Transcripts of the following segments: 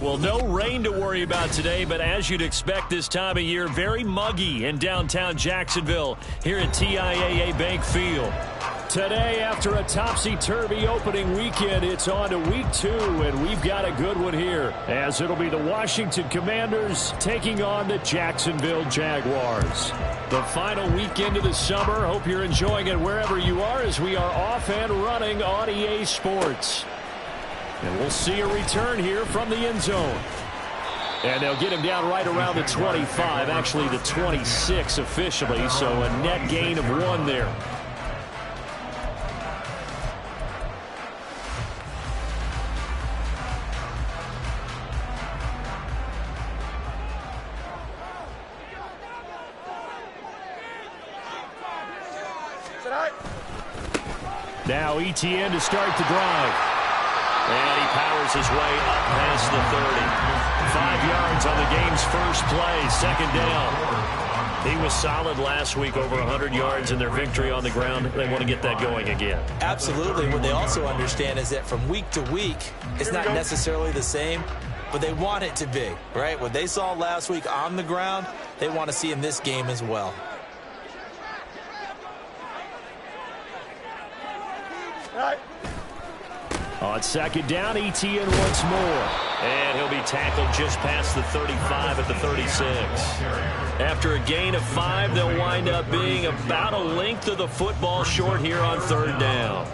Well, no rain to worry about today, but as you'd expect this time of year, very muggy in downtown Jacksonville here at TIAA Bank Field. Today, after a topsy-turvy opening weekend, it's on to week 2, and we've got a good one here, as it'll be the Washington Commanders taking on the Jacksonville Jaguars. The final weekend of the summer. Hope you're enjoying it wherever you are, as we are off and running on EA Sports. And we'll see a return here from the end zone. And they'll get him down right around the 25, actually the 26 officially, so a net gain of 1 there. Now ETN to start the drive. And he powers his way up past the 30. 5 yards on the game's first play, second down. He was solid last week, over 100 yards in their victory on the ground. They want to get that going again. Absolutely. What they also understand is that from week to week, it's not necessarily the same, but they want it to be, right? What they saw last week on the ground, they want to see in this game as well. On second down, ETN once more. And he'll be tackled just past the 35 at the 36. After a gain of 5, they'll wind up being about a length of the football short here on third down.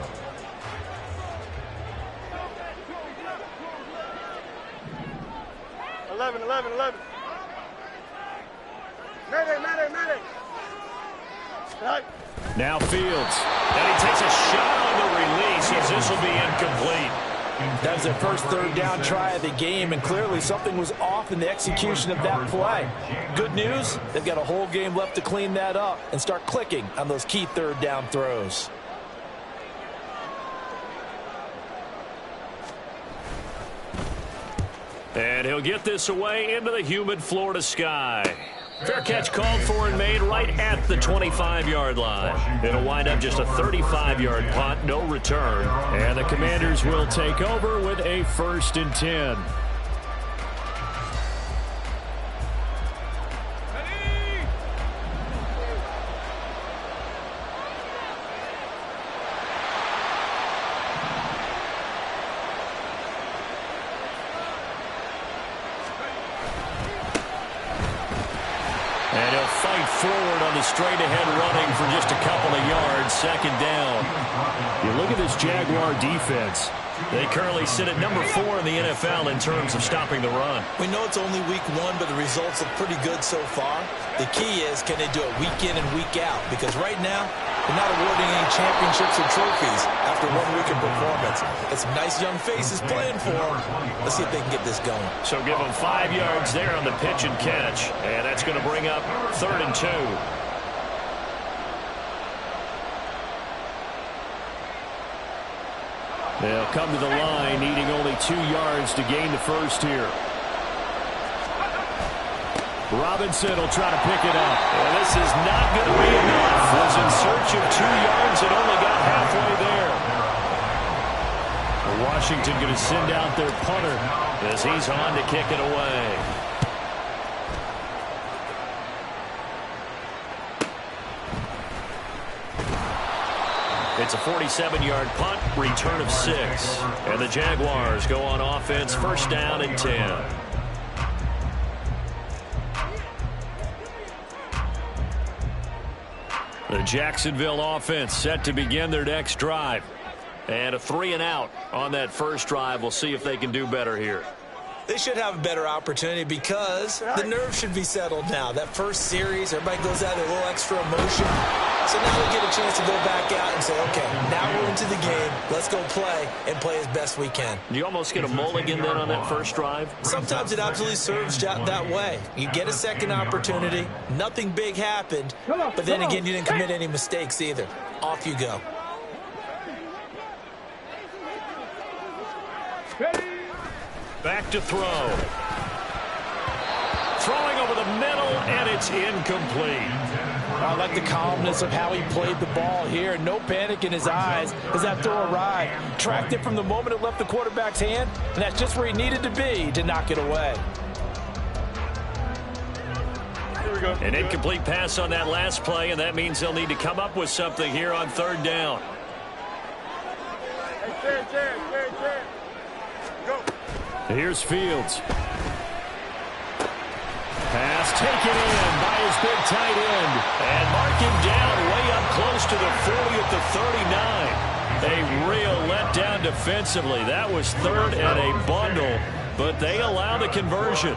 Now Fields. And he takes a shot on the release as this will be incomplete. That was their first third down try of the game, and clearly something was off in the execution of that play. Good news, they've got a whole game left to clean that up and start clicking on those key third down throws. And he'll get this away into the humid Florida sky. Fair catch called for and made right at the 25-yard line. It'll wind up just a 35-yard punt, no return. And the Commanders will take over with a 1st and 10. And he'll fight forward on the straight-ahead running for just a couple of yards, second down. You look at this Jaguar defense. They currently sit at number 4 in the NFL in terms of stopping the run. We know it's only week 1, but the results look pretty good so far. The key is, can they do it week in and week out? Because right now, they're not awarding any championships or trophies after 1 week of performance. Got some nice young faces playing for them. Let's see if they can get this going. So give them 5 yards there on the pitch and catch. And that's going to bring up 3rd and 2. They'll come to the line, needing only 2 yards to gain the first here. Robinson will try to pick it up. And this is not going to be enough. Was in search of 2 yards and only got halfway there. Washington going to send out their punter as he's on to kick it away. It's a 47-yard punt, return of 6. And the Jaguars go on offense, 1st down and 10. The Jacksonville offense set to begin their next drive. And a 3-and-out on that first drive. We'll see if they can do better here. They should have a better opportunity because the nerves should be settled now. That first series, everybody goes out with a little extra emotion. So now we get a chance to go back out and say, okay, now we're into the game. Let's go play and play as best we can. You almost get a mulligan then on that first drive? Sometimes it absolutely serves that way. You get a second opportunity. Nothing big happened. But then again, you didn't commit any mistakes either. Off you go. Back to throw. Throwing over the middle, and it's incomplete. I like the calmness of how he played the ball here. No panic in his eyes as that throw arrived. Tracked it from the moment it left the quarterback's hand, and that's just where he needed to be to knock it away. An incomplete pass on that last play, and that means they'll need to come up with something here on third down. Here's Fields. Pass taken in by his big tight end. And mark him down way up close to the 40 at the 39. A real letdown defensively. That was third and a bundle, but they allow the conversion.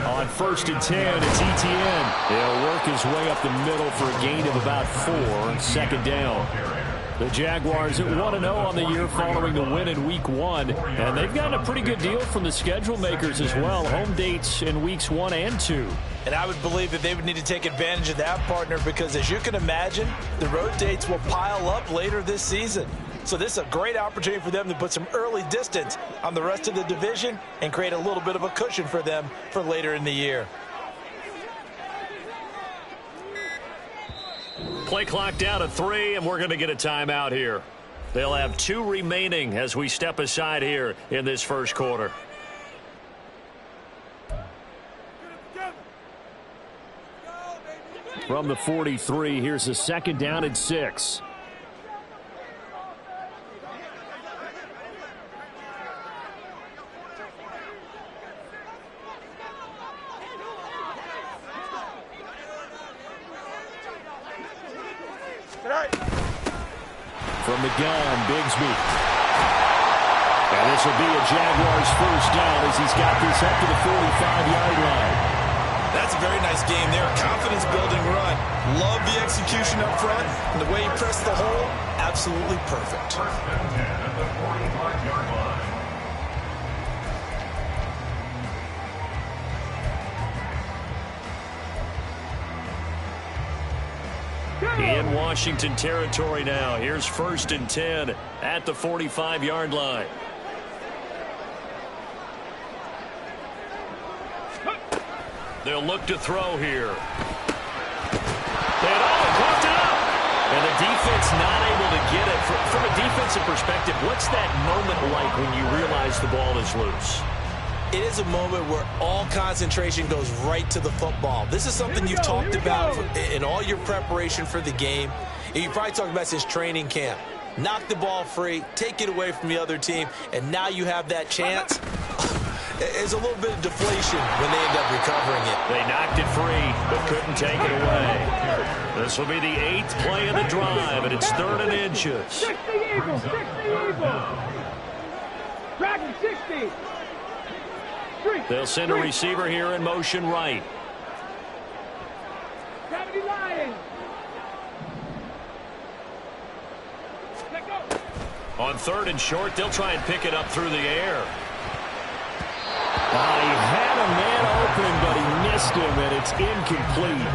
On 1st and 10, it's Etienne. He'll work his way up the middle for a gain of about 4. Second down. The Jaguars at 1-0 on the year following the win in Week 1. And they've gotten a pretty good deal from the schedule makers as well. Home dates in Weeks 1 and 2. And I would believe that they would need to take advantage of that, partner, because as you can imagine, the road dates will pile up later this season. So this is a great opportunity for them to put some early distance on the rest of the division and create a little bit of a cushion for them for later in the year. Play clock down to 3, and we're going to get a timeout here. They'll have 2 remaining as we step aside here in this first quarter. From the 43, here's a 2nd down and 6. From the gun, Bigsby. And this will be a Jaguars first down as he's got this up to the 45-yard line. That's a very nice game there. Confidence-building run. Love the execution up front. And the way he pressed the hole, absolutely perfect. In Washington territory now. Here's 1st and 10 at the 45-yard line. They'll look to throw here. And caught it up. And the defense not able to get it. From a defensive perspective, what's that moment like when you realize the ball is loose? It is a moment where all concentration goes right to the football. This is something you've talked about in all your preparation for the game. You probably talked about since training camp. Knock the ball free, take it away from the other team, and now you have that chance. There's a little bit of deflation when they end up recovering it. They knocked it free, but couldn't take it away. This will be the 8th play of the drive, and it's 3rd and inches. 60 Eagles, 60 Eagles. Dragon 60. They'll send a receiver here in motion right. 70 Lions. Let go. On 3rd and short, they'll try and pick it up through the air. He had a man open, but he missed him, and it's incomplete.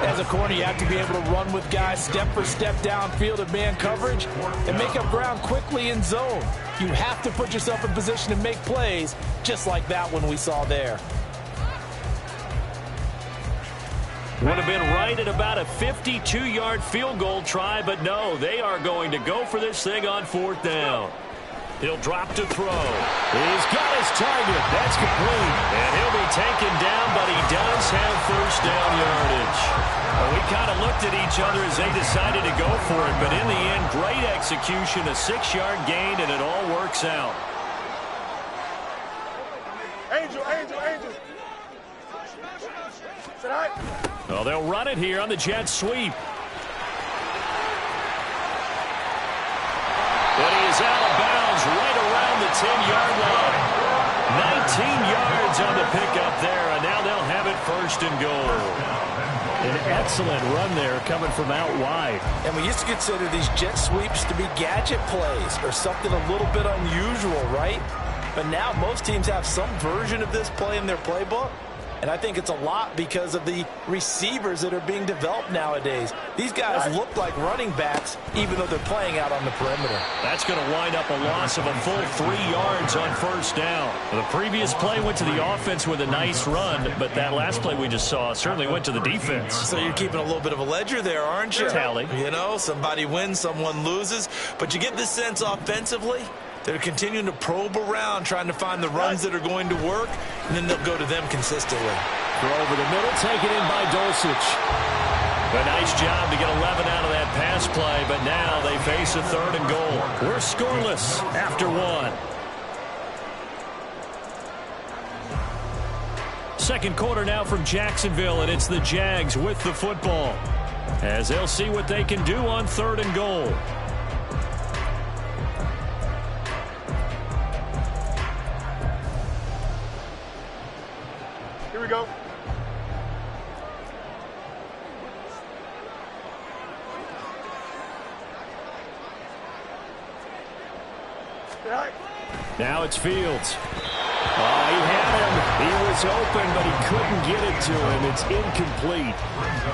As a corner, you have to be able to run with guys step for step downfield of man coverage and make up ground quickly in zone. You have to put yourself in position to make plays, just like that one we saw there. Would have been right at about a 52-yard field goal try, but no, they are going to go for this thing on 4th down. He'll drop to throw. He's got his target. That's complete. And he'll be taken down, but he does have first down yardage. Well, we kind of looked at each other as they decided to go for it, but in the end, great execution, a 6-yard gain, and it all works out. Angel. Well, they'll run it here on the jet sweep. But he is out of bounds right around the 10-yard line. 19 yards yards on the pickup there, and now they'll have it 1st and goal. An excellent run there coming from out wide. And we used to consider these jet sweeps to be gadget plays or something a little bit unusual, right? But now most teams have some version of this play in their playbook. And I think it's a lot because of the receivers that are being developed nowadays. These guys look like running backs, even though they're playing out on the perimeter. That's going to wind up a loss of a full 3 yards on 1st down. The previous play went to the offense with a nice run, but that last play we just saw certainly went to the defense. So you're keeping a little bit of a ledger there, aren't you? Tally. You know, somebody wins, someone loses. But you get this sense offensively, they're continuing to probe around, trying to find the runs that are going to work, and then they'll go to them consistently. Throw over the middle, taken in by Dulcich. A nice job to get 11 out of that pass play, but now they face a 3rd and goal. We're scoreless after 1. Second quarter now from Jacksonville, and it's the Jags with the football, as they'll see what they can do on 3rd and goal. Here we go. Now it's Fields. Oh, he had him. He was open, but he couldn't get it to him. It's incomplete.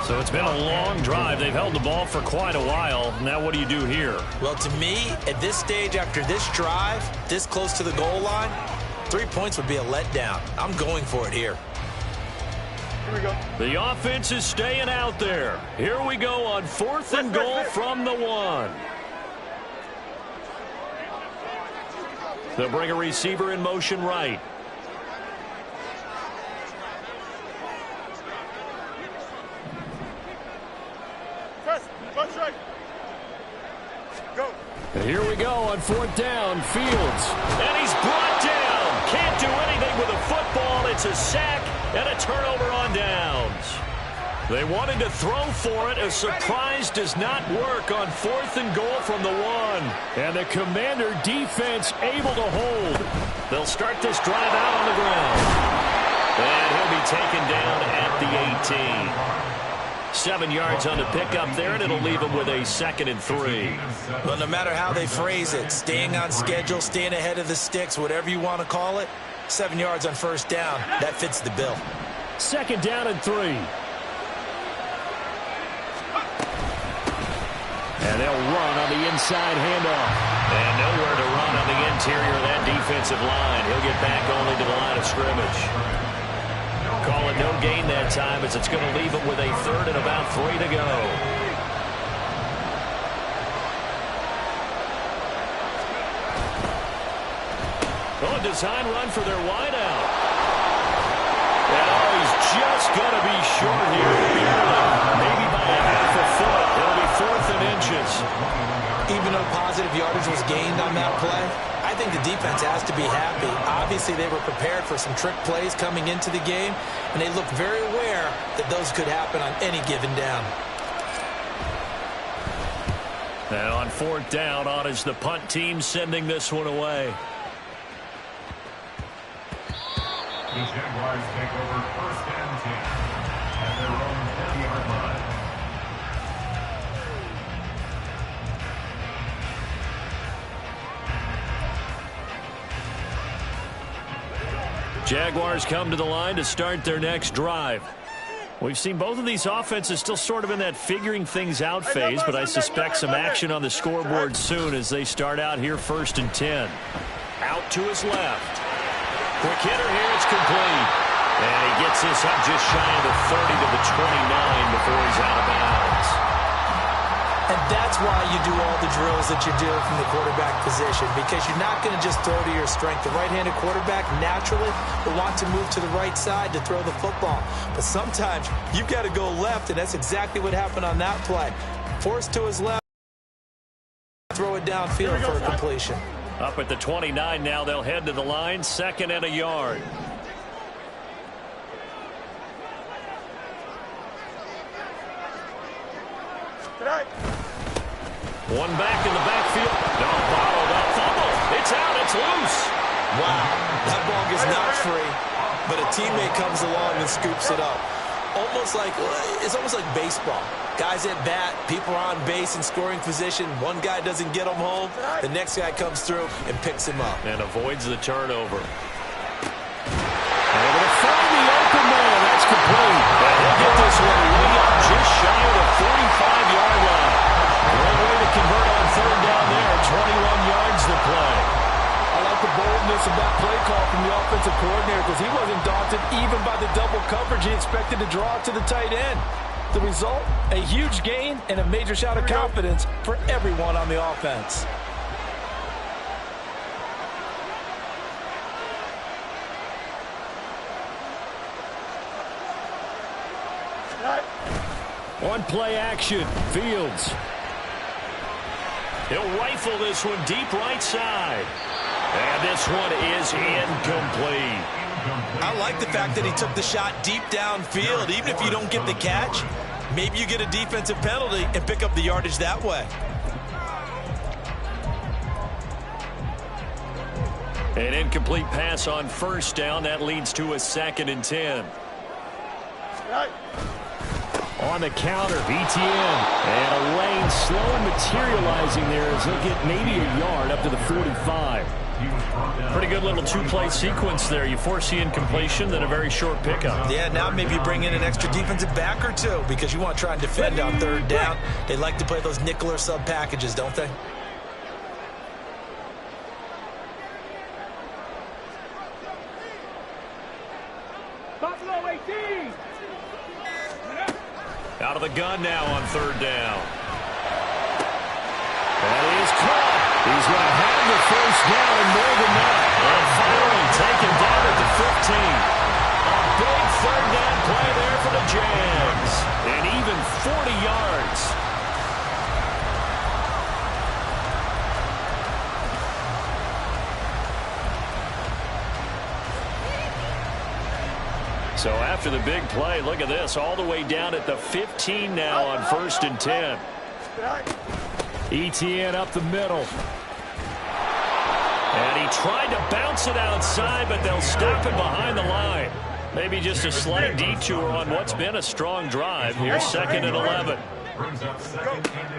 So it's been a long drive. They've held the ball for quite a while. Now what do you do here? Well, to me, at this stage, after this drive, this close to the goal line, 3 points would be a letdown. I'm going for it here. Here we go. The offense is staying out there. Here we go on 4th and goal from the 1. They'll bring a receiver in motion right. Punch right. Go. And here we go on 4th down. Fields. And he's brought down. Can't do anything with a football. It's a sack and a turnover on downs. They wanted to throw for it. A surprise does not work on 4th and goal from the 1. And the Commander defense able to hold. They'll start this drive out on the ground. And he'll be taken down at the 18. 7 yards on the pickup there, and it'll leave him with a 2nd and 3. Well, no matter how they phrase it, staying on schedule, staying ahead of the sticks, whatever you want to call it, 7 yards on 1st down, that fits the bill. 2nd down and 3. And they'll run on the inside handoff. And nowhere to run on the interior of that defensive line. He'll get back only to the line of scrimmage. Call it no gain that time, as it's going to leave him with a 3rd and about 3 to go. Oh, a design run for their wideout. And oh, he's just going to be short here. Maybe by a half a foot. It'll be 4th and inches. Even though positive yardage was gained on that play, I think the defense has to be happy. Obviously, they were prepared for some trick plays coming into the game, and they looked very aware that those could happen on any given down. And on 4th down, on is the punt team sending this one away. The Jaguars take over 1st and 10 at their own 30-yard line. Jaguars come to the line to start their next drive. We've seen both of these offenses still sort of in that figuring things out phase, but I suspect some action on the scoreboard soon as they start out here 1st and 10. Out to his left. Quick hitter here, it's complete. And he gets this up just shy of the 30 to the 29 before he's out of bounds. And that's why you do all the drills that you do from the quarterback position, because you're not going to just throw to your strength. The right-handed quarterback naturally will want to move to the right side to throw the football. But sometimes you've got to go left, and that's exactly what happened on that play. Forced to his left, throw it downfield for a completion. Up at the 29 now, they'll head to the line, 2nd and a yard. One back in the backfield. No, bottled up. Fumble. It's out. It's loose. Wow, that ball gets knocked free. but a teammate comes along and scoops it up. It's almost like baseball. Guys at bat, people are on base in scoring position. One guy doesn't get him home. The next guy comes through and picks him up. And avoids the turnover. Able to find the open man. That's complete. And he'll get this one way up just shy of the 45-yard line. One way to convert on third down there. 21 yards to play. I like the boldness of that play call from the offensive coordinator because he wasn't daunted even by the double coverage he expected to draw to the tight end. The result, a huge gain and a major shout of confidence for everyone on the offense. One play action. Fields. He'll rifle this one deep right side. And this one is incomplete. I like the fact that he took the shot deep downfield. Even if you don't get the catch, maybe you get a defensive penalty and pick up the yardage that way. An incomplete pass on first down. That leads to a 2nd and 10. On the counter, ETN. And a lane slow materializing there as he'll get maybe a yard up to the 45. Pretty good little two-play sequence there. You force the incompletion, then a very short pickup. Yeah, now maybe you bring in an extra defensive back or two because you want to try and defend on third down. They like to play those nickel or sub packages, don't they? Buffalo 18. Out of the gun now on third down. That is caught. He's going to have the first down and more than that. And finally taken down at the 15. A big third down play there for the Jags. And even 40 yards. So after the big play, look at this. All the way down at the 15 now on 1st and 10. ETN up the middle. And he tried to bounce it outside, but they'll stop it behind the line. Maybe just a slight detour on what's been a strong drive. Here's 2nd and 11.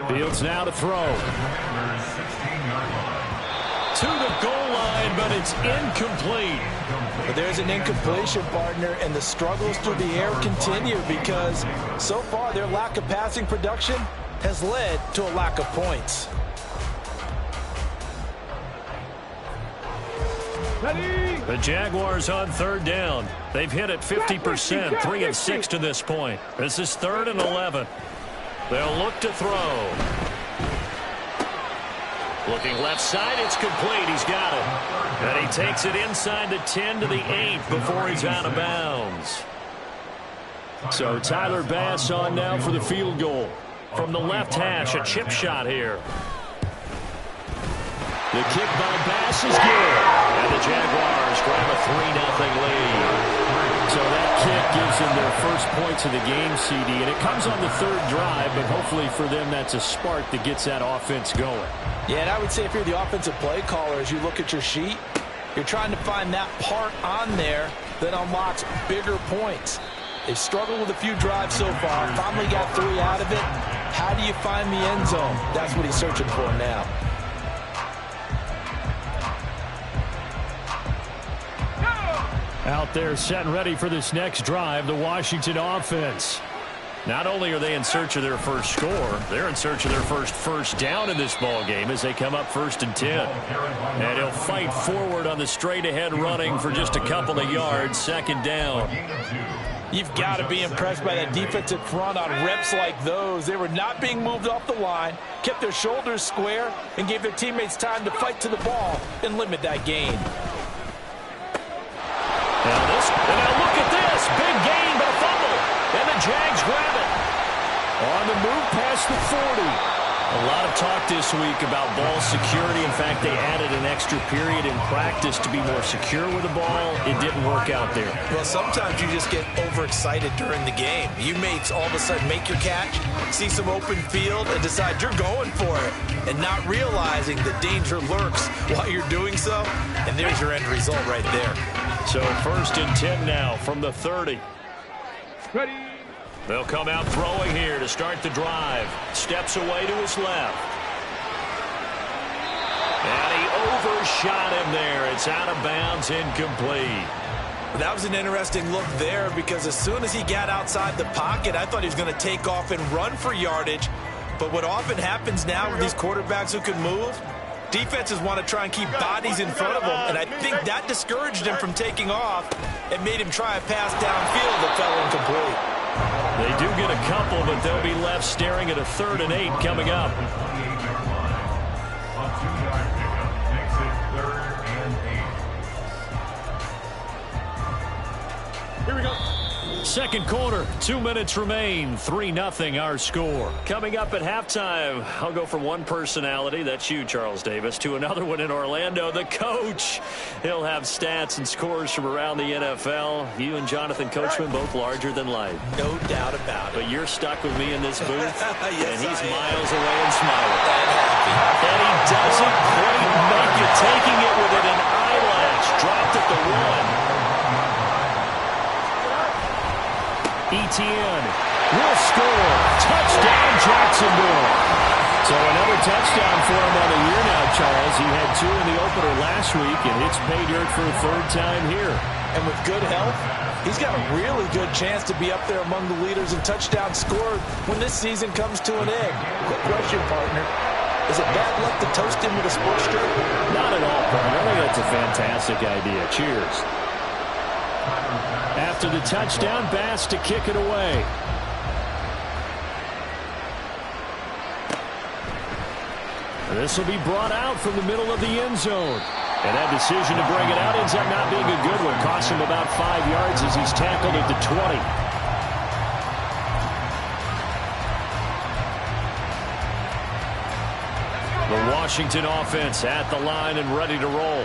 Fields now to throw. To the goal line, but it's incomplete. But there's an incompletion, partner, and the struggles through the air continue because so far their lack of passing production has led to a lack of points. The Jaguars on third down. They've hit it 50%, 3 of 6 to this point. This is 3rd and 11. They'll look to throw. Looking left side, it's complete. He's got it. And he takes it inside the 10 to the 8 before he's out of bounds. So Tyler Bass on now for the field goal. From the left hash, a chip shot here. The kick by Bass is good. And the Jaguars grab a 3-0 lead. So that kick gives them their first points of the game, CD. And it comes on the 3rd drive, but hopefully for them that's a spark that gets that offense going. Yeah, and I would say if you're the offensive play caller, as you look at your sheet, you're trying to find that part on there that unlocks bigger points. They've struggled with a few drives so far. Finally got 3 out of it. How do you find the end zone? That's what he's searching for now. Out there set and ready for this next drive, the Washington offense. Not only are they in search of their first score, they're in search of their first down in this ball game as they come up 1st and 10. And he'll fight forward on the straight-ahead running for just a couple of yards, 2nd down. You've got to be impressed by that defensive front on reps like those. They were not being moved off the line, kept their shoulders square, and gave their teammates time to fight to the ball and limit that gain. And now look at this. Big gain, but a fumble. And the Jags grab it. On the move past the 40. A lot of talk this week about ball security. In fact, they added an extra period in practice to be more secure with the ball. It didn't work out there. Well, sometimes you just get overexcited during the game. You may all of a sudden make your catch, see some open field, and decide you're going for it, and not realizing the danger lurks while you're doing so. And there's your end result right there. So 1st and 10 now from the 30. Ready. They'll come out throwing here to start the drive. Steps away to his left. And he overshot him there. It's out of bounds, incomplete. That was an interesting look there because as soon as he got outside the pocket, I thought he was going to take off and run for yardage. But what often happens now with these quarterbacks who can move, defenses want to try and keep bodies in front of them, and I think that discouraged him from taking off and made him try a pass downfield that fell incomplete. They do get a couple, but they'll be left staring at a 3rd and 8 coming up. A 2-yard pickup makes it 3rd and 8. Here we go. Second quarter, 2 minutes remain, 3-0 our score. Coming up at halftime, I'll go from one personality, that's you, Charles Davis, to another one in Orlando, the coach. He'll have stats and scores from around the NFL. You and Jonathan Coachman both larger than life. No doubt about it. But you're stuck with me in this booth, Yes, and he's I am. miles away and smiling. And he doesn't quite make it, taking it within an eyelash, dropped at the 1. Etienne will score. Touchdown, Jacksonville. So another touchdown for him on the year now, Charles. He had 2 in the opener last week, and it's pay dirt for a 3rd time here. And with good health, he's got a really good chance to be up there among the leaders in touchdowns scored when this season comes to an end. Quick question, partner. Is it bad luck to toast him with a sports drink? Not at all, partner. I think that's a fantastic idea. Cheers. After the touchdown, Bass to kick it away. This will be brought out from the middle of the end zone. And that decision to bring it out ends up not being a good one. Costs him about 5 yards as he's tackled at the 20. The Washington offense at the line and ready to roll.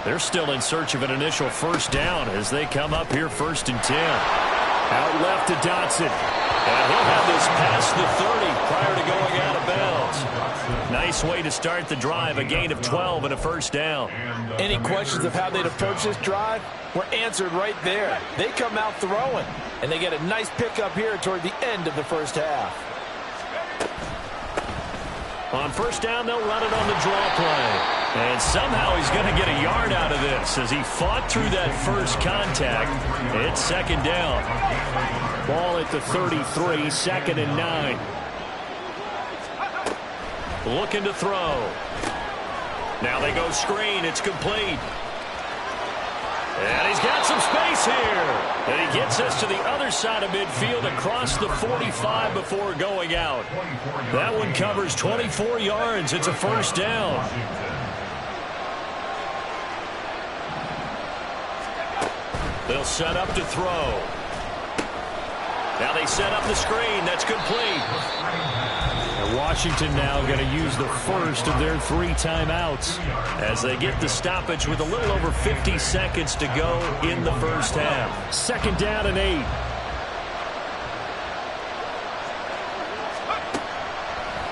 They're still in search of an initial 1st down as they come up here 1st and 10. Out left to Dotson. And he'll have this past the 30 prior to going out of bounds. Nice way to start the drive. A gain of 12 and a 1st down. Any questions of how they'd approach this drive were answered right there. They come out throwing, and they get a nice pickup here toward the end of the 1st half. On 1st down, they'll run it on the draw play. And somehow he's going to get a yard out of this as he fought through that first contact. It's 2nd down. Ball at the 33, 2nd and 9. Looking to throw. Now they go screen. It's complete. And he's got some space here. And he gets us to the other side of midfield across the 45 before going out. That one covers 24 yards. It's a 1st down. They'll set up to throw. Now they set up the screen. That's complete. And Washington now going to use the first of their 3 timeouts as they get the stoppage with a little over 50 seconds to go in the 1st half. 2nd down and 8.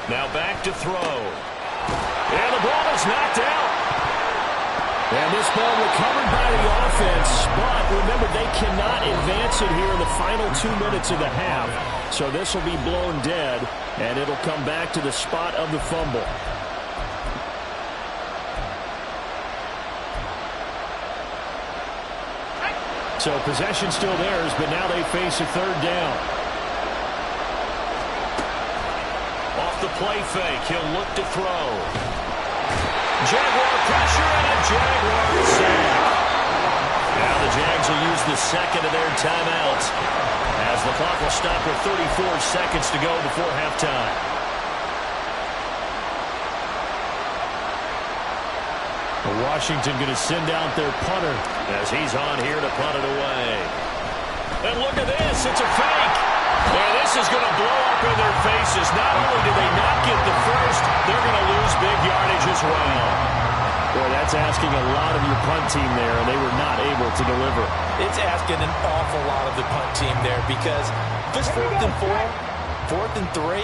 Now back to throw. And the ball is knocked out. And this ball recovered by the offense, but remember, they cannot advance it here in the final 2 minutes of the half. So this will be blown dead, and it'll come back to the spot of the fumble. So possession still theirs, but now they face a 3rd down. Off the play fake, he'll look to throw. Jaguar pressure and a Jaguar sack. Now the Jags will use the 2nd of their timeouts as the clock will stop with 34 seconds to go before halftime. Washington going to send out their punter as he's on here to punt it away. And look at this, it's a fake. And this is going to blow up in their faces. Not only do they not get the first, they're going to lose big yardage as well. Boy, that's asking a lot of your punt team there, and they were not able to deliver. It's asking an awful lot of the punt team there because if it's 4th and 4, 4th and 3,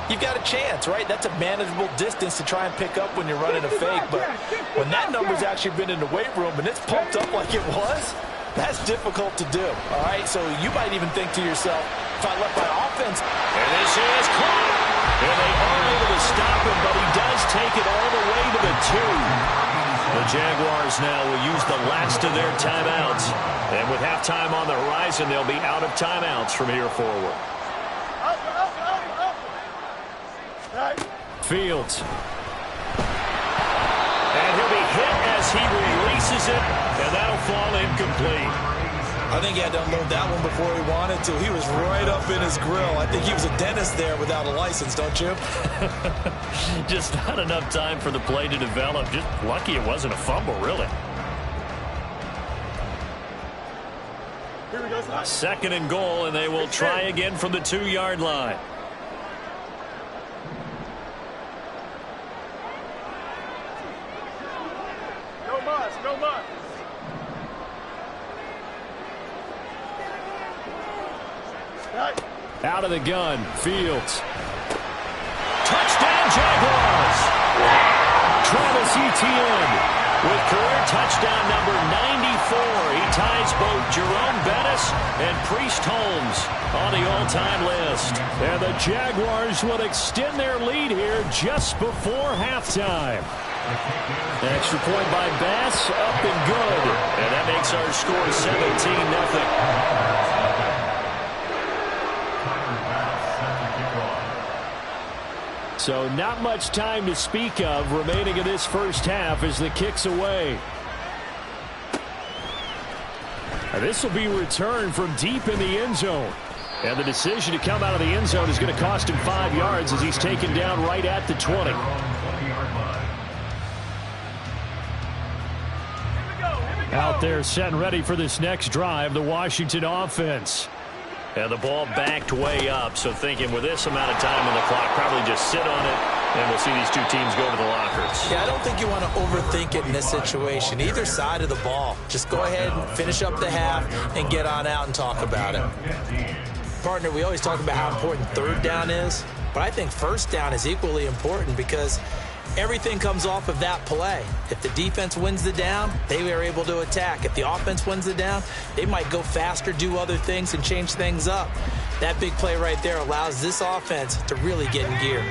you've got a chance, right? That's a manageable distance to try and pick up when you're running a fake. But when that number's actually been in the weight room and it's pumped up like it was, that's difficult to do, all right? So you might even think to yourself, if I left my offense. And this is caught. And they are able to stop him, but he does take it all the way to the 2. The Jaguars now will use the last of their timeouts. And with halftime on the horizon, they'll be out of timeouts from here forward. Fields. And he'll be hit as he releases it, and that'll fall incomplete. I think he had to unload that one before he wanted to. He was right up in his grill. I think he was a dentist there without a license, don't you? Just not enough time for the play to develop. Just lucky it wasn't a fumble, really. Second and goal, and they will try again from the 2-yard line. No muss, no muss. Out of the gun, Fields. Touchdown, Jaguars! Travis Etienne with career touchdown number 94. He ties both Jerome Bettis and Priest Holmes on the all-time list. And the Jaguars will extend their lead here just before halftime. Extra point by Bass, up and good. And that makes our score 17-0. So not much time to speak of remaining in this first half as the kick's away. And this will be returned from deep in the end zone. And the decision to come out of the end zone is going to cost him 5 yards as he's taken down right at the 20. Out there set and ready for this next drive, the Washington offense. And the ball backed way up, so thinking with this amount of time on the clock, probably just sit on it, and we'll see these two teams go to the lockers. Yeah, I don't think you want to overthink it in this situation. Either side of the ball. Just go ahead and finish up the half and get on out and talk about it. Partner, we always talk about how important third down is, but I think first down is equally important because everything comes off of that play. If the defense wins the down, they are able to attack. If the offense wins the down, they might go faster, do other things, and change things up. That big play right there allows this offense to really get in gear.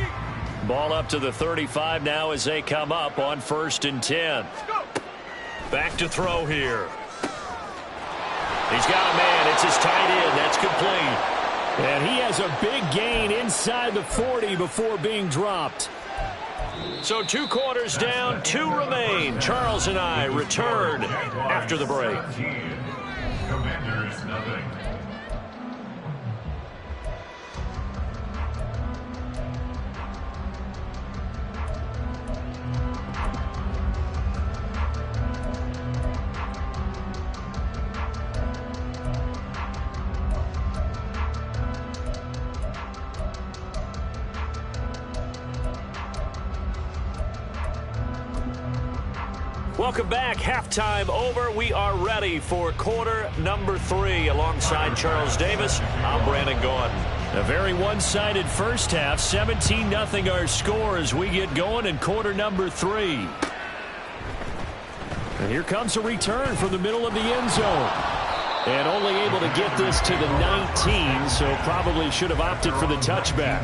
Ball up to the 35 now as they come up on 1st and 10. Back to throw here. He's got a man. It's his tight end. That's complete. And he has a big gain inside the 40 before being dropped. So 2 quarters down, 2 remain. Charles and I return after the break. Commanders, nothing. Welcome back. Halftime over. We are ready for quarter number 3. Alongside Charles Davis, I'm Brandon Gordon. A very one-sided first half. 17-0 our score as we get going in quarter number 3. And here comes a return from the middle of the end zone. And only able to get this to the 19, so probably should have opted for the touchback.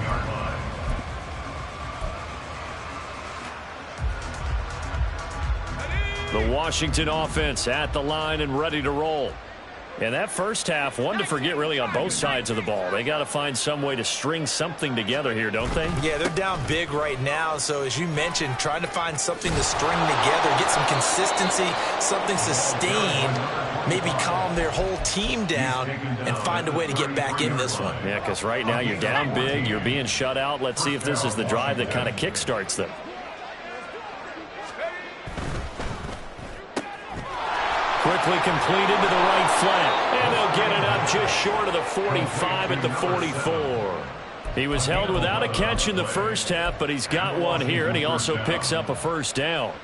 The Washington offense at the line and ready to roll. And that first half, one to forget really on both sides of the ball. They got to find some way to string something together here, don't they? Yeah, they're down big right now. So as you mentioned, trying to find something to string together, get some consistency, something sustained, maybe calm their whole team down and find a way to get back in this one. Yeah, because right now you're down big, you're being shut out. Let's see if this is the drive that kind of kickstarts them. Quickly completed to the right flat. And they'll get it up just short of the 45 at the 44. He was held without a catch in the first half, but he's got one here, and he also picks up a first down.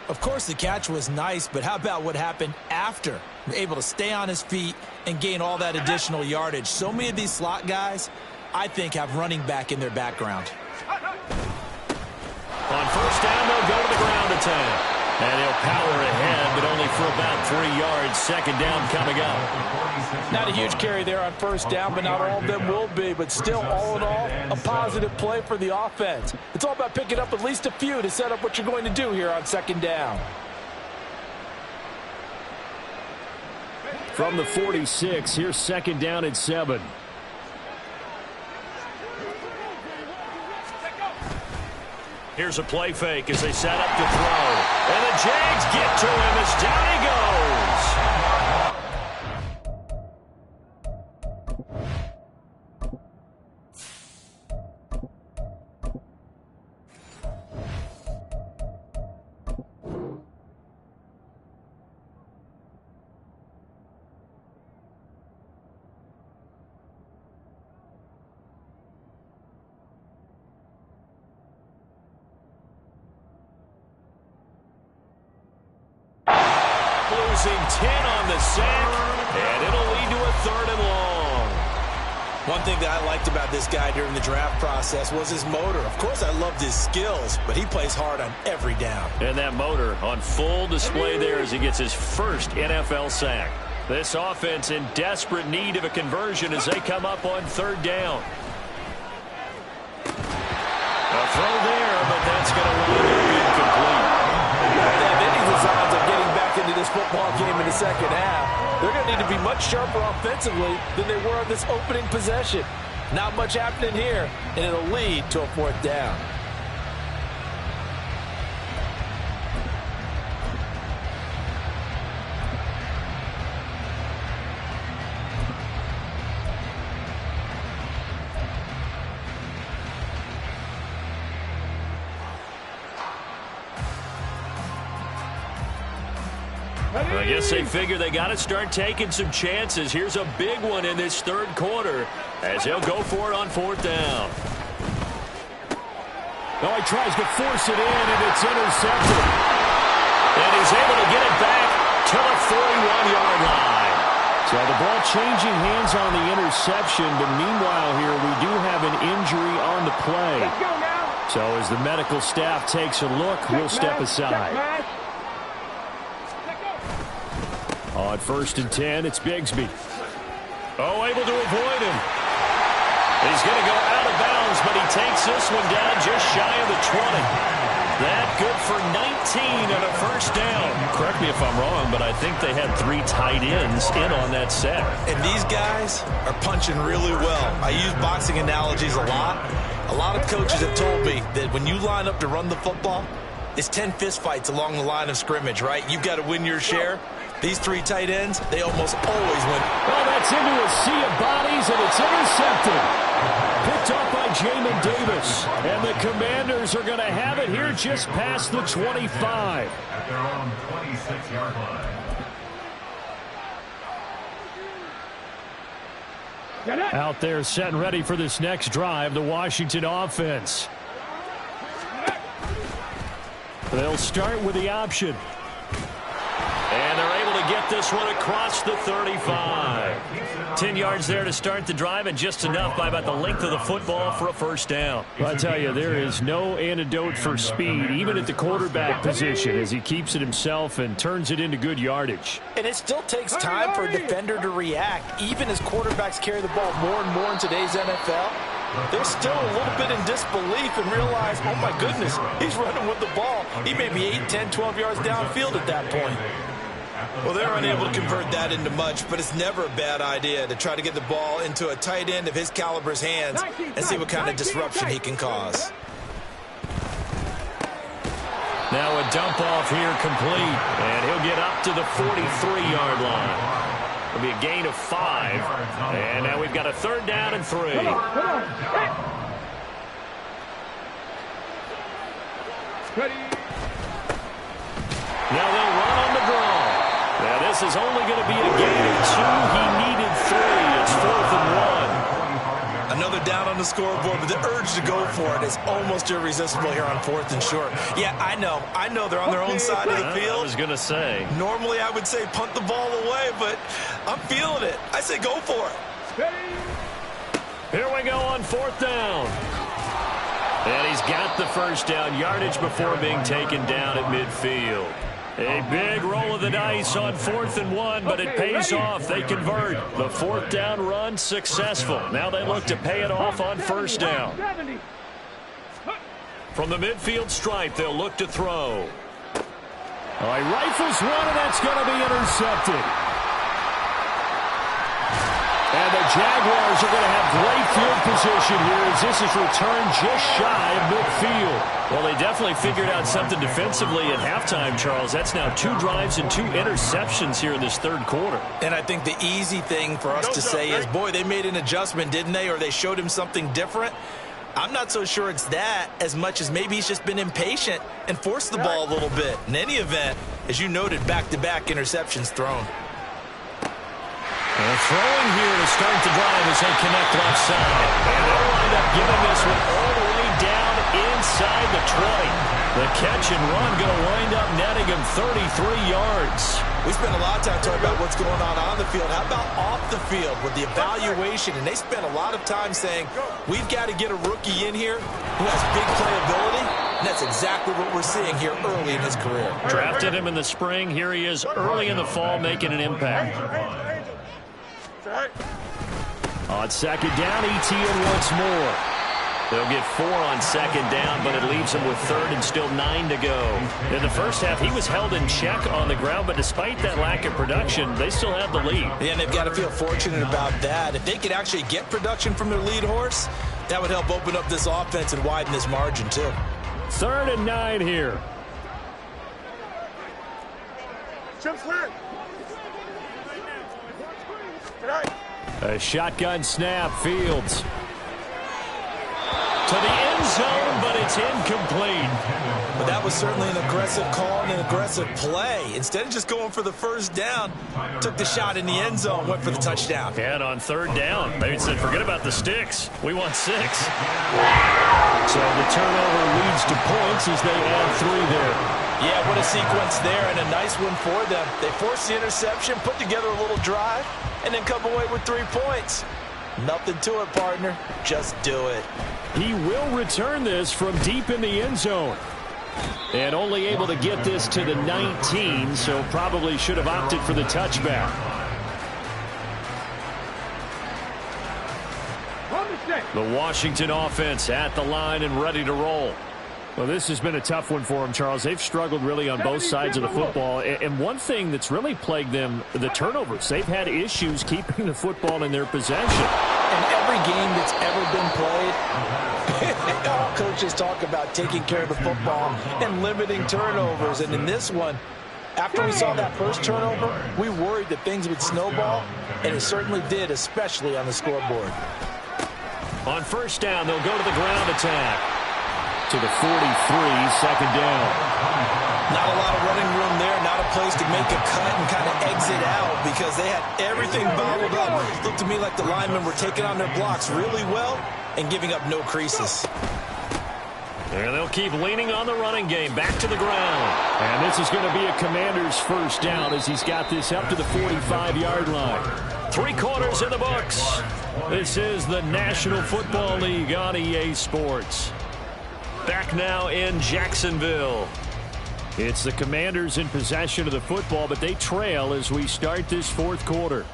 Of course, the catch was nice, but how about what happened after? Able to stay on his feet and gain all that additional yardage. So many of these slot guys, I think, have running back in their background. On first down, they'll go to the ground attack. And he'll power ahead, but only for about 3 yards. Second down coming up. Not a huge carry there on first down, but not all of them will be. But still, all in all, a positive play for the offense. It's all about picking up at least a few to set up what you're going to do here on second down. From the 46, here's second down at 7. Here's a play fake as they set up to throw. And the Jags get to him as down he goes. Losing 10 on the sack, and it'll lead to a 3rd and long. One thing that I liked about this guy during the draft process was his motor. Of course, I loved his skills, but he plays hard on every down. And that motor on full display there as he gets his first NFL sack. This offense in desperate need of a conversion as they come up on 3rd down. A throw there, but that's going to wind up incomplete. They have any designs of getting back into this football game in the second half. They're going to need to be much sharper offensively than they were on this opening possession. Not much happening here, and it'll lead to a 4th down. I guess they figure they got to start taking some chances. Here's a big one in this 3rd quarter as they'll go for it on 4th down. Oh, he tries to force it in, and it's intercepted. And he's able to get it back to the 41-yard line. So the ball changing hands on the interception, but meanwhile here we do have an injury on the play. Let's go now. So as the medical staff takes a look, we'll step aside. On 1st and 10, it's Bigsby. Oh, able to avoid him. He's going to go out of bounds, but he takes this one down just shy of the 20. That good for 19 and a 1st down. Correct me if I'm wrong, but I think they had 3 tight ends in on that set. And these guys are punching really well. I use boxing analogies a lot. A lot of coaches have told me that when you line up to run the football, it's 10 fist fights along the line of scrimmage, right? You've got to win your share. These 3 tight ends, they almost always win. Well, that's into a sea of bodies, and it's intercepted. Picked up by Jamin Davis. And the Commanders are going to have it here just past the 25. At their own 26-yard line. Out there set and ready for this next drive, the Washington offense. They'll start with the option. And they're able to get this one across the 35. 10 yards there to start the drive, and just enough by about the length of the football for a 1st down. Well, I tell you, there is no antidote for speed, even at the quarterback position, as he keeps it himself and turns it into good yardage. And it still takes time for a defender to react, even as quarterbacks carry the ball more and more in today's NFL. They're still a little bit in disbelief and realize, oh my goodness, he's running with the ball. He may be 8, 10, 12 yards downfield at that point. Well, they're unable to convert that into much, but it's never a bad idea to try to get the ball into a tight end of his caliber's hands and see what kind of disruption he can cause. Now a dump off here complete, and he'll get up to the 43-yard line. It'll be a gain of 5, and now we've got a 3rd down and 3. Now they'll run on the draw. Now this is only going to be a gain of 2. He needed 3. It's 4th and 1. Another down on the scoreboard, but the urge to go for it is almost irresistible here on 4th and short. Yeah, I know they're on their own side of the field. I was going to say. Normally I would say punt the ball away, but I'm feeling it. I say go for it. Here we go on 4th down. And he's he's got the first down yardage before being taken down at midfield. A big roll of the dice on 4th and 1, but it pays off. They convert. The 4th down run successful. Now they look to pay it off on 1st down. From the midfield stripe, they'll look to throw. All right, rifles one, and that's going to be intercepted. And the Jaguars are going to have great field position here as this is returned just shy of midfield. Well, they definitely figured out something defensively at halftime, Charles. That's now 2 drives and 2 interceptions here in this 3rd quarter. And I think the easy thing for us to say is, boy, they made an adjustment, didn't they? Or they showed him something different. I'm not so sure it's that as much as maybe he's just been impatient and forced the ball a little bit. In any event, as you noted, back-to-back interceptions thrown. And throwing here to start the drive as they connect left side. And they'll wind up giving this one all the way down inside the 20. The catch and run going to wind up netting him 33 yards. We spent a lot of time talking about what's going on the field. How about off the field with the evaluation? And they spent a lot of time saying, we've got to get a rookie in here who has big playability. And that's exactly what we're seeing here early in his career. Drafted him in the spring. Here he is early in the fall making an impact. On 2nd down, ETN once more. They'll get 4 on 2nd down, but it leaves them with 3rd and still 9 to go. In the first half, he was held in check on the ground, but despite that lack of production, they still have the lead. Yeah, and they've got to feel fortunate about that. If they could actually get production from their lead horse, that would help open up this offense and widen this margin, too. 3rd and 9 here. A shotgun snap, Fields. To the end zone, but it's incomplete. But that was certainly an aggressive call and an aggressive play. Instead of just going for the first down, took the shot in the end zone, went for the touchdown. And on 3rd down, they said, forget about the sticks. We want 6. So the turnover leads to points as they add 3 there. Yeah, what a sequence there, and a nice one for them. They forced the interception, put together a little drive, and then come away with 3 points. Nothing to it, partner. Just do it. He will return this from deep in the end zone. And only able to get this to the 19, so probably should have opted for the touchback. The Washington offense at the line and ready to roll. Well, this has been a tough one for them, Charles. They've struggled really on both sides of the football. And one thing that's really plagued them, the turnovers. They've had issues keeping the football in their possession. In every game that's ever been played, all coaches talk about taking care of the football and limiting turnovers. And in this one, after we saw that first turnover, we worried that things would snowball, and it certainly did, especially on the scoreboard. On 1st down, they'll go to the ground attack. To the 43, 2nd down. Not a lot of running room there, not a place to make a cut and kind of exit out because they had everything bottled up. Looked to me like the linemen were taking on their blocks really well and giving up no creases. And they'll keep leaning on the running game. Back to the ground. And this is going to be a Commander's 1st down as he's got this up to the 45-yard line. 3 quarters in the books. This is the National Football League on EA Sports. Back now in Jacksonville. It's the Commanders in possession of the football, but they trail as we start this 4th quarter.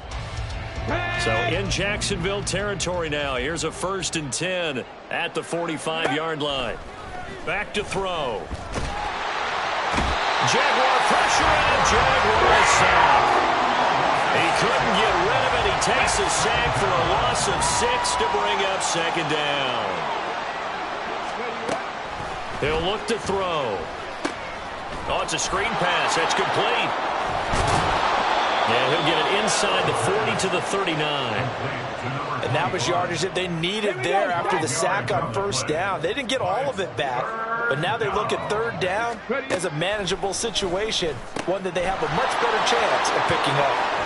So in Jacksonville territory now. Here's a 1st and 10 at the 45-yard line. Back to throw. Jaguar pressure and Jaguar sack. He couldn't get rid of it. He takes a sack for a loss of 6 to bring up 2nd down. He'll look to throw. Oh, it's a screen pass. That's complete. Yeah, he'll get it inside the 40 to the 39. And that was yardage that they needed there after the sack on 1st down. They didn't get all of it back, but now they look at 3rd down as a manageable situation, one that they have a much better chance of picking up.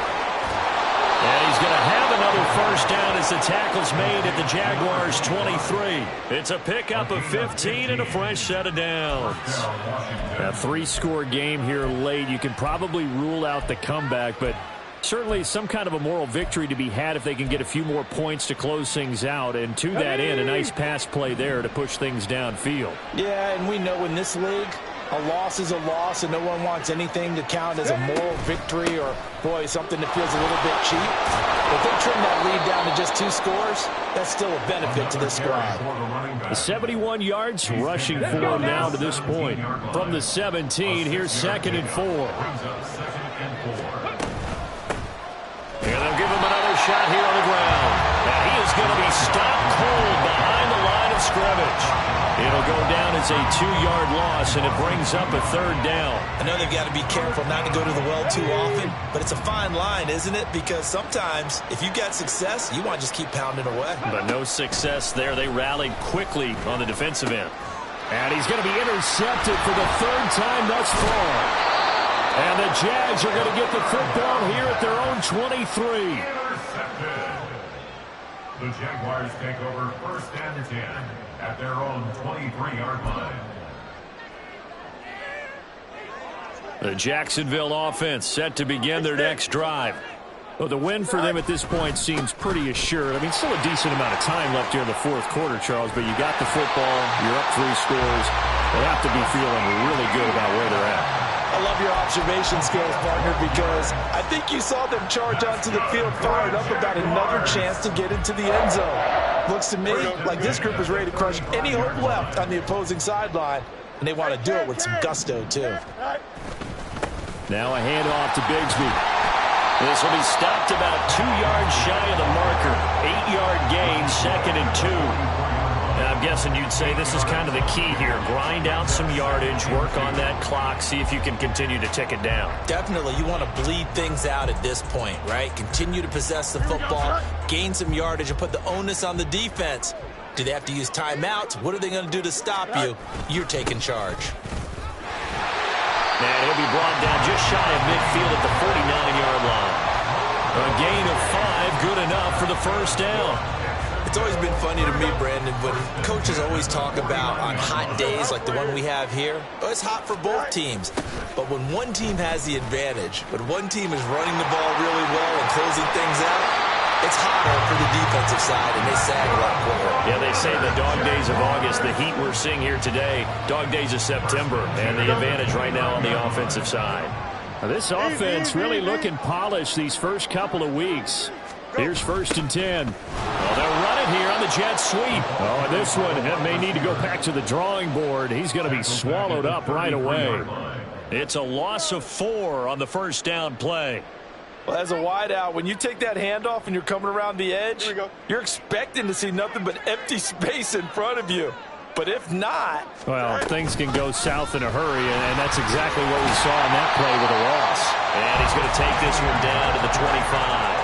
And he's going to have another 1st down as the tackle's made at the Jaguars' 23. It's a pickup of 15 and a fresh set of downs. A 3-score game here late. You can probably rule out the comeback, but Certainly some kind of a moral victory to be had if they can get a few more points to close things out. And to that end, a nice pass play there to push things downfield. Yeah, and we know in this league, a loss is a loss, and no one wants anything to count as a moral victory or, boy, something that feels a little bit cheap. If they trim that lead down to just 2 scores, that's still a benefit to this squad. 71 yards rushing for him now to this point. From the 17, here's 2nd and 4. And they'll give him another shot here on the ground. And he is going to be stopped cold behind the line of scrimmage. It'll go down as a 2-yard loss, and it brings up a 3rd down. I know they've got to be careful not to go to the well too often, but it's a fine line, isn't it? Because sometimes, if you've got success, you want to just keep pounding away. But no success there. They rallied quickly on the defensive end. And he's going to be intercepted for the 3rd time thus far. And the Jags are going to get the football here at their own 23. Intercepted. The Jaguars take over 1st and 10 at their own 23-yard line. The Jacksonville offense set to begin their next drive. Well, the win for them at this point seems pretty assured. I mean, still a decent amount of time left here in the 4th quarter, Charles, but you got the football, you're up 3 scores. They have to be feeling really good about where they're at. I love your observation skills, partner, because I think you saw them charge onto the field fired up about another chance to get into the end zone. Looks to me like this group is ready to crush any hope left on the opposing sideline, and they want to do it with some gusto, too. Now a handoff to Bigsby. This will be stopped about 2 yards shy of the marker. 8-yard gain, 2nd and 2. I'm guessing you'd say this is kind of the key here. Grind out some yardage, work on that clock, see if you can continue to tick it down. Definitely, you want to bleed things out at this point, right? Continue to possess the football, gain some yardage, and put the onus on the defense. Do they have to use timeouts? What are they going to do to stop you? You're taking charge. And he'll be brought down just shy of midfield at the 49-yard line. A gain of 5, good enough for the 1st down. It's always been funny to me, Brandon, when coaches always talk about on hot days like the one we have here, oh, it's hot for both teams. But when one team has the advantage, when one team is running the ball really well and closing things out, it's hotter for the defensive side, and they sag a lot quicker. Yeah, they say the dog days of August, the heat we're seeing here today, dog days of September, and the advantage right now on the offensive side. Now, this offense really looking polished these first couple of weeks. Here's 1st and 10. Well, they'll run it here on the jet sweep. Oh, and this one may need to go back to the drawing board. He's going to be swallowed up right away. It's a loss of 4 on the 1st down play. Well, as a wideout, when you take that handoff and you're coming around the edge, you're expecting to see nothing but empty space in front of you. But if not... Well, things can go south in a hurry, and that's exactly what we saw in that play with a loss. And he's going to take this one down to the 25.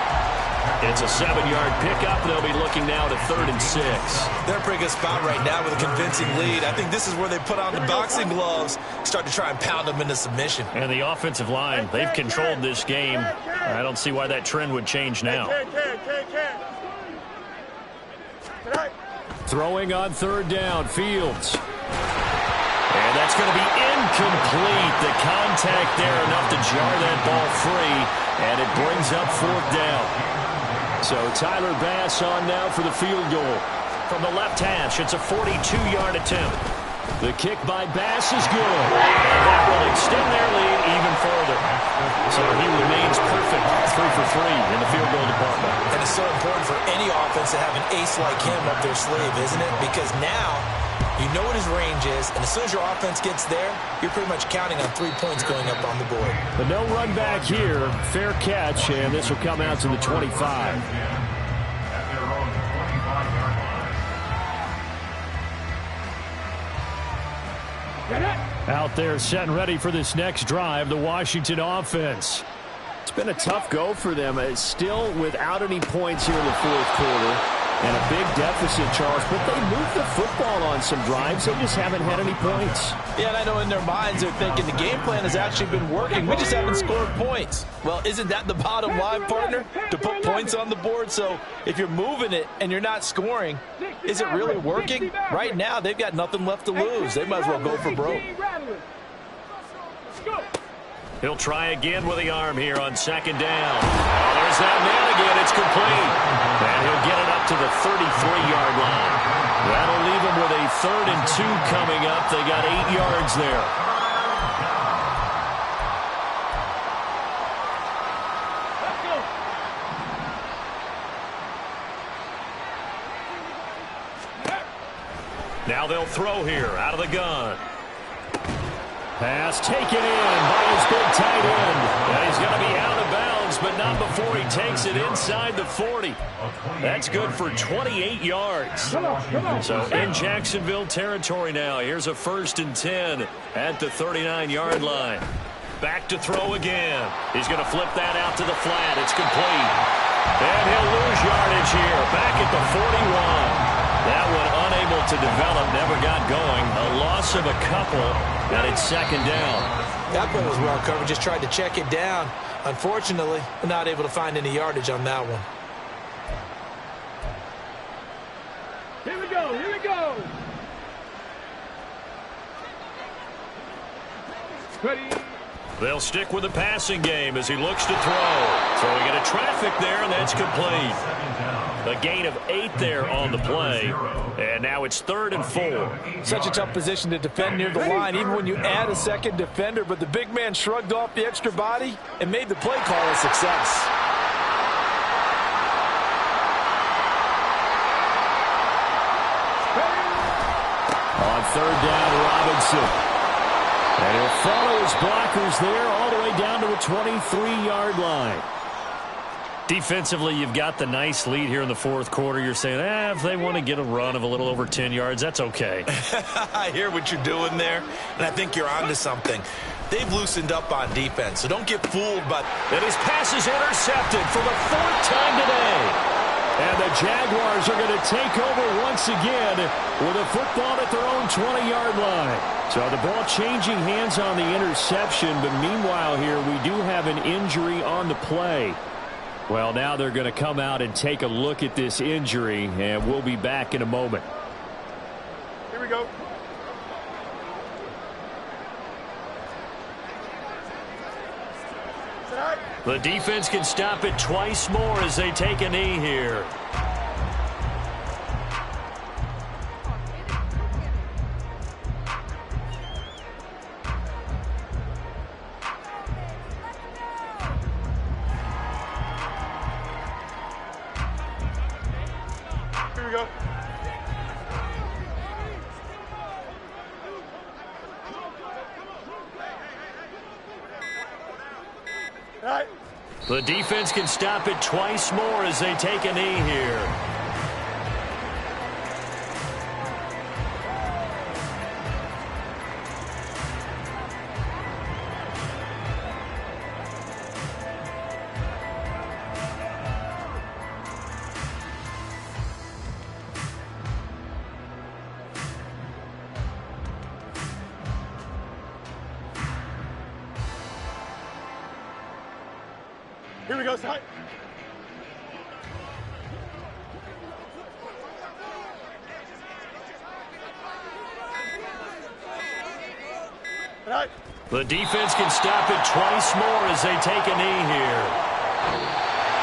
It's a 7-yard pickup. They'll be looking now to 3rd and 6. They're in a pretty good spot right now with a convincing lead. I think this is where they put on the boxing gloves, start to try and pound them into submission. And the offensive line, they've controlled this game. I don't see why that trend would change now. Throwing on 3rd down, Fields. And that's going to be incomplete. The contact there enough to jar that ball free, and it brings up 4th down. So Tyler Bass on now for the field goal. From the left hash, it's a 42-yard attempt. The kick by Bass is good. And that will extend their lead even further. So he remains perfect, 3 for 3 in the field goal department. And it's so important for any offense to have an ace like him up their sleeve, isn't it? Because now you know what his range is, and as soon as your offense gets there, you're pretty much counting on 3 points going up on the board. But no run back here. Fair catch, and this will come out to the 25. Out there set and ready for this next drive, the Washington offense. It's been a tough go for them. It's still without any points here in the 4th quarter. And a big deficit, Charles, but they moved the football on some drives. They just haven't had any points. Yeah, and I know in their minds they're thinking the game plan has actually been working. We just haven't scored points. Well, isn't that the bottom line, partner? To put points on the board. So if you're moving it and you're not scoring, is it really working? Right now, they've got nothing left to lose. They might as well go for broke. He'll try again with the arm here on second down. Oh, there's that man again. It's complete. And he'll get it up to the 33-yard line. That'll leave him with a 3rd and 2 coming up. They got 8 yards there. Now they'll throw here out of the gun. Pass taken in by his big tight end. And he's going to be out of bounds, but not before he takes it inside the 40. That's good for 28 yards. So in Jacksonville territory now. Here's a 1st and 10 at the 39-yard line. Back to throw again. He's going to flip that out to the flat. It's complete. And he'll lose yardage here. Back at the 41. That one unable to develop, never got going. A loss of a couple, and it's 2nd down. That play was well covered, just tried to check it down. Unfortunately, not able to find any yardage on that one. Here we go, here we go. Ready. They'll stick with the passing game as he looks to throw. So we get a traffic there, and that's complete. A gain of 8 there on the play. And now it's 3rd and 4. Such a tough position to defend near the line, even when you add a second defender. But the big man shrugged off the extra body and made the play call a success. On 3rd down, Robinson. And he'll follow his blockers there all the way down to the 23-yard line. Defensively, you've got the nice lead here in the 4th quarter. You're saying, if they want to get a run of a little over 10 yards, that's okay. I hear what you're doing there, and I think you're onto something. They've loosened up on defense, so don't get fooled. But and his pass is intercepted for the 4th time today. And the Jaguars are going to take over once again with a football at their own 20-yard line. So the ball changing hands on the interception, but meanwhile here we do have an injury on the play. Well, now they're going to come out and take a look at this injury, and we'll be back in a moment. Here we go. The defense can stop it twice more as they take a knee here. Here we go. All right. The defense can stop it twice more as they take a knee here. Here we go, side. All right. The defense can stop it twice more as they take a knee here.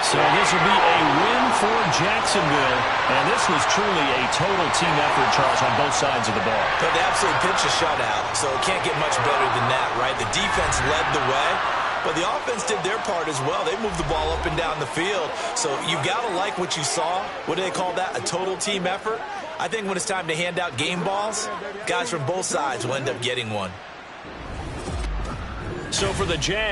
So this will be a win for Jacksonville, and this was truly a total team effort, Charles, on both sides of the ball. But they absolutely pitched a shutout, so it can't get much better than that, right? The defense led the way, but the offense did their part as well. They moved the ball up and down the field, so you've got to like what you saw. What do they call that? A total team effort? I think when it's time to hand out game balls, guys from both sides will end up getting one. So for the Jags,